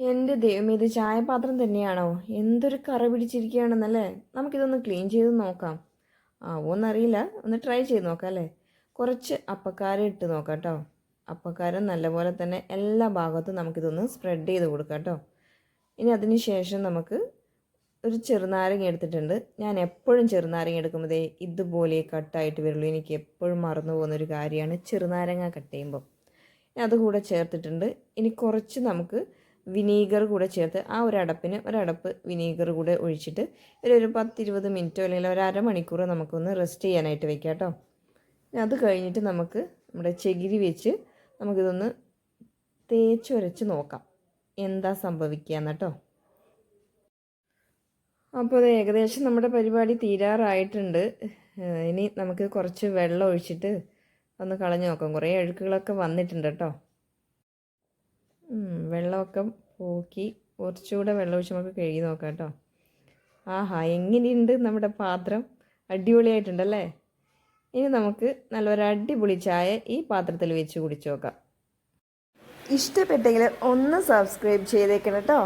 എൻ്റെ ദൈവം, ഇത് ചായപാത്രം തന്നെയാണോ? എന്തൊരു കറ പിടിച്ചിരിക്കുകയാണെന്നല്ലേ. നമുക്കിതൊന്ന് ക്ലീൻ ചെയ്ത് നോക്കാം. ആവോന്നറിയില്ല, ഒന്ന് ട്രൈ ചെയ്ത് നോക്കാം അല്ലേ. കുറച്ച് അപ്പക്കാരം ഇട്ട് നോക്കാം കേട്ടോ. അപ്പക്കാരം നല്ലപോലെ തന്നെ എല്ലാ ഭാഗത്തും നമുക്കിതൊന്ന് സ്പ്രെഡ് ചെയ്ത് കൊടുക്കാം കേട്ടോ. ഇനി അതിന് ശേഷം നമുക്ക് ഒരു ചെറുനാരങ്ങ എടുത്തിട്ടുണ്ട്. ഞാൻ എപ്പോഴും ചെറുനാരങ്ങ എടുക്കുമ്പോഴേ ഇതുപോലെ കട്ടായിട്ട് വരുള്ളൂ. എനിക്ക് എപ്പോഴും മറന്നു പോകുന്നൊരു കാര്യമാണ് ചെറുനാരങ്ങ കട്ട് ചെയ്യുമ്പോൾ. അതുകൂടെ ചേർത്തിട്ടുണ്ട്. ഇനി കുറച്ച് നമുക്ക് വിനീഗർ കൂടെ ചേർത്ത് ആ ഒരടപ്പ് വിനീഗർ കൂടെ ഒഴിച്ചിട്ട് ഒരു 10-20 മിനിറ്റോ അല്ലെങ്കിൽ ഒരു അരമണിക്കൂർ നമുക്കൊന്ന് റെസ്റ്റ് ചെയ്യാനായിട്ട് വെക്കാം കേട്ടോ. അത് കഴിഞ്ഞിട്ട് നമുക്ക് നമ്മുടെ ചകിരി വെച്ച് നമുക്കിതൊന്ന് തേച്ചൊരച്ച് നോക്കാം എന്താ സംഭവിക്കുക കേട്ടോ. അപ്പോൾ അത് ഏകദേശം നമ്മുടെ പരിപാടി തീരാറായിട്ടുണ്ട്. ഇനി നമുക്ക് കുറച്ച് വെള്ളം ഒഴിച്ചിട്ട് ഒന്ന് കളഞ്ഞു നോക്കാം. കുറേ അഴുക്കുകളൊക്കെ വന്നിട്ടുണ്ട് കേട്ടോ. വെള്ളമൊക്കെ പോക്കി കുറച്ചുകൂടെ വെള്ളം ഒഴിച്ച് നമുക്ക് കഴുകി നോക്കാം കേട്ടോ. ആഹാ, എങ്ങനെയുണ്ട് നമ്മുടെ പാത്രം? അടിപൊളിയായിട്ടുണ്ടല്ലേ. ഇനി നമുക്ക് നല്ലൊരു അടിപൊളി ചായ ഈ പാത്രത്തിൽ വെച്ച് കുടിച്ച് നോക്കാം. ഇഷ്ടപ്പെട്ടെങ്കിൽ ഒന്ന് സബ്സ്ക്രൈബ് ചെയ്തേക്കണം കേട്ടോ.